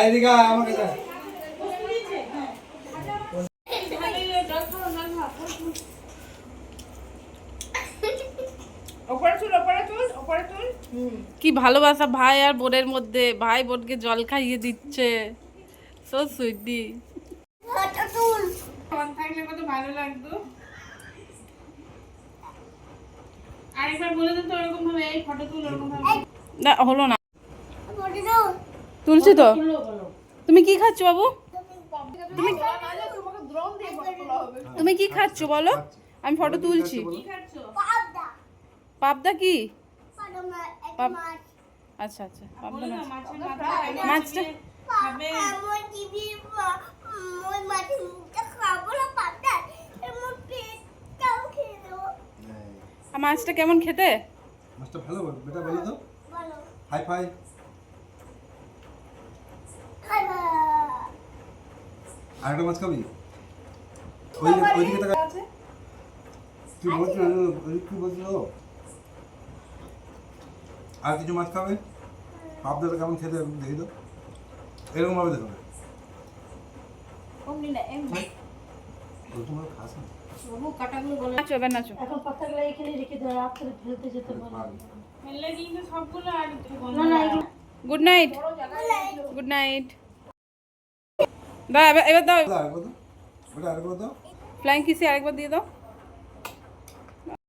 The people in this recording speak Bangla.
এদিকে আমাকে দে। কি ভালোবাসা ভাই আর বোনের মধ্যে, ভাই বোনকে জল খাইয়ে দিচ্ছে, সো সুইটি। থাকলে কত ভালো লাগতো। আরেকবার বলে দিন তো এরকম ভাবে এই ফটো তুল এরকম ভাবে। না হলো না, তুলছি তো। তুমি কি খাচ্ছ বাবু? তুমি কি খাচ্ছ বলো? আমি ফটো তুলছি। পাবদা কি? আচ্ছা আচ্ছা, পাবদা মাছটা মাছটা কেমন খেতে? মাছটা ভালো বেটা, বলো তো। Hi-fi. আরেকটা মাছ খাবি? ওইদিকে তাকা। কি বলছো? কি বলছো? আর কিছু মাছ খাবে? পাবদাটা কেমন খেতে দেখি তো। এরকম ভাবে দেখো। তোমার খাস না? বাবু কাটাগুলো বলে নাচো এবার নাচো। এখন পাতাগুলো এখানে রেখে দাও, রাত্রে ফেলতে যেতে পারবে। ফেললে কিন্তু সবগুলো আর না না, গুড নাইট। Good night. দাও এবার দাও। আরেকবার দাও। ওটা আরেকবার দাও। ফ্লাইং কিসে আরেকবার দিয়ে দাও।